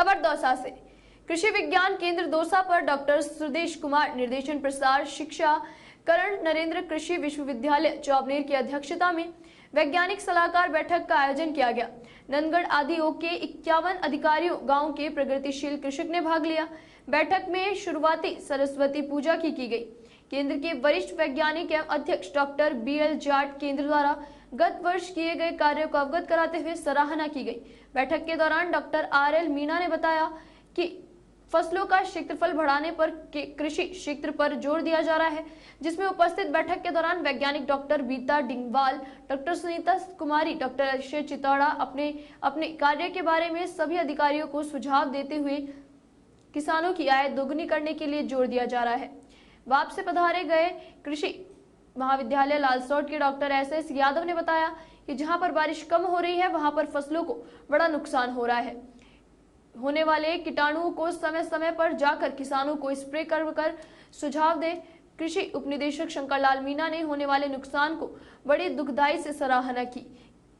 खबर दौसा से। कृषि विज्ञान केंद्र दौसा पर डॉक्टर सुदेश कुमार, निर्देशन प्रसार शिक्षा करण नरेंद्र कृषि विश्वविद्यालय चौबनेर की अध्यक्षता में वैज्ञानिक सलाहकार बैठक का आयोजन किया गया। नंदगढ़ आदि के 51 अधिकारियों, गांव के प्रगतिशील कृषक ने भाग लिया। बैठक में शुरुआती सरस्वती पूजा की गई। केंद्र के वरिष्ठ वैज्ञानिक एवं अध्यक्ष डॉक्टर BL जाट केंद्र द्वारा गत वर्ष किए गए कार्यों को अवगत कराते हुए सराहना की गई। बैठक के दौरान डॉक्टर RL मीणा ने बताया कि फसलों का क्षेत्रफल बढ़ाने पर कृषि क्षेत्र पर जोर दिया जा रहा है, जिसमें उपस्थित बैठक के दौरान वैज्ञानिक डॉक्टर बीता डिंगवाल, डॉक्टर सुनीता कुमारी, डॉक्टर अक्षय चितौड़ा अपने कार्य के बारे में सभी अधिकारियों को सुझाव देते हुए किसानों की आय दोगुनी करने के लिए जोर दिया जा रहा है। वाप से पधारे गए कृषि महाविद्यालय लालसोट के डॉक्टर SS यादव ने बताया कि जहां पर बारिश कम हो रही है वहां पर फसलों को बड़ा नुकसान हो रहा है। होने वाले कीटाणुओं को समय समय पर जाकर किसानों को स्प्रे कर सुझाव दे। कृषि उपनिदेशक शंकरलाल मीणा ने होने वाले नुकसान को बड़ी दुखदाई से सराहना की।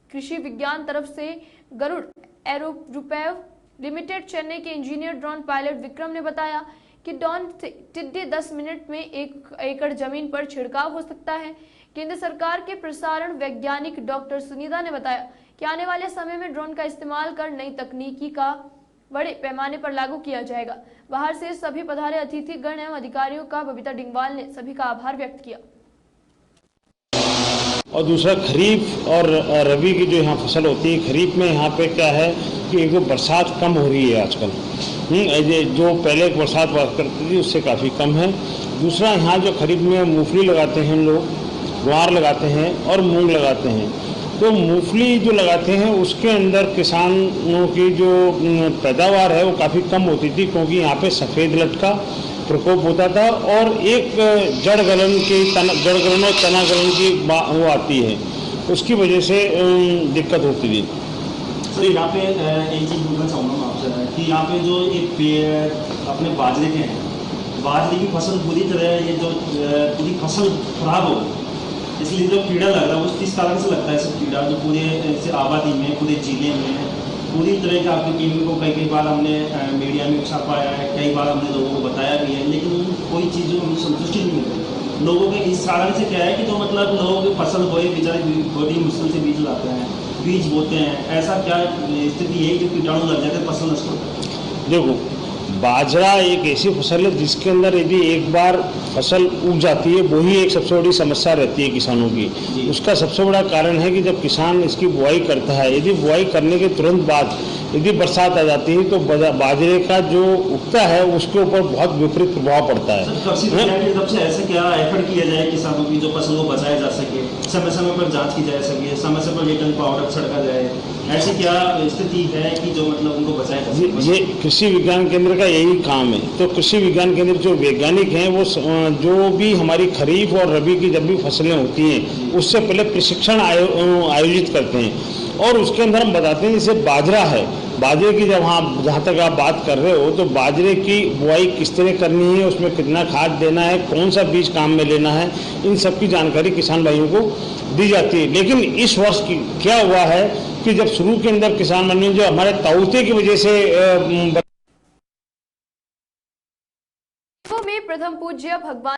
कृषि विज्ञान तरफ से गरुड़ एरोरुपैव लिमिटेड चेन्नई के इंजीनियर ड्रोन पायलट विक्रम ने बताया कि ड्रोन से टिड्डी 10 मिनट में 1 एकड़ जमीन पर छिड़काव हो सकता है। केंद्र सरकार के प्रसारण वैज्ञानिक डॉक्टर सुनीता ने बताया कि आने वाले समय में ड्रोन का इस्तेमाल कर नई तकनीकी का बड़े पैमाने पर लागू किया जाएगा। बाहर से सभी पधारे अतिथि गण एवं अधिकारियों का बबीता डिंगवाल ने सभी का आभार व्यक्त किया। और दूसरा खरीफ और रबी की जो यहाँ फसल होती है, खरीफ में यहाँ पे क्या है कि एक तो बरसात कम हो रही है आजकल। जो पहले बरसात हुआ करती थी उससे काफ़ी कम है। दूसरा यहाँ जो खरीफ में मूंगफली लगाते हैं लोग, ग्वार लगाते हैं और मूंग लगाते हैं। तो मूंगफली जो लगाते हैं उसके अंदर किसानों की जो पैदावार है वो काफ़ी कम होती थी, क्योंकि यहाँ पे सफ़ेद लट का प्रकोप होता था और एक जड़ गलन और तना गलन की वो आती है, उसकी वजह से दिक्कत होती थी। सर यहाँ पे एक चीज़ बोलना चाहूँगा मैं आपसे कि यहाँ पे जो एक पेड़ अपने बाजरे के हैं, बाजरे की फसल पूरी तरह ये जो पूरी फसल खराब हो, इसलिए जो कीड़ा लग रहा है वो किस कारण से लगता है सब कीड़ा जो पूरे आबादी में, पूरे जिले में पूरी तरह के आपकी टीम को कई बार हमने मीडिया में छापाया है, कई बार हमने लोगों को बताया भी है, लेकिन कोई चीज़ हमें संतुष्टि नहीं मिल रही लोगों के। इस कारण से क्या है कि जो मतलब लोग फसल बोए बेचारे बड़ी मुश्किल से बीज लाते हैं, बीज बोते हैं, ऐसा क्या स्थिति है कि कीटाणु लग जाकर फसल नष्ट होता है? देखो, बाजरा एक ऐसी फसल है जिसके अंदर यदि एक बार फसल उग जाती है वही एक सबसे बड़ी समस्या रहती है किसानों की। उसका सबसे बड़ा कारण है कि जब किसान इसकी बुआई करता है, यदि बुआई करने के तुरंत बाद यदि बरसात आ जाती है तो बाजरे का जो उगता है उसके ऊपर बहुत विपरीत प्रभाव पड़ता है। सबसे ऐसे क्या एफर्ट किया जाए किसानों की जो फसल को बचाया जा सके, समय समय पर जांच की जा सके, समय समय पर रिटर्न पाउडर छिड़का जाए, ऐसी क्या स्थिति है कि जो मतलब उनको बचाया जा सके? ये कृषि विज्ञान केंद्र का यही काम है। तो कृषि विज्ञान केंद्र जो वैज्ञानिक हैं वो जो भी हमारी खरीफ और रबी की जब भी फसलें होती हैं उससे पहले प्रशिक्षण आयोजित करते हैं और उसके अंदर हम बताते हैं जैसे बाजरा है, बाजरे की जहाँ तक आप बात कर रहे हो तो बाजरे की बुआई किस तरह करनी है, उसमें कितना खाद देना है, कौन सा बीज काम में लेना है, इन सब की जानकारी किसान भाइयों को दी जाती है। लेकिन इस वर्ष की क्या हुआ है कि जब शुरू के अंदर किसान मंडी जो हमारे ताउते की वजह से में प्रथम पूज्य भगवान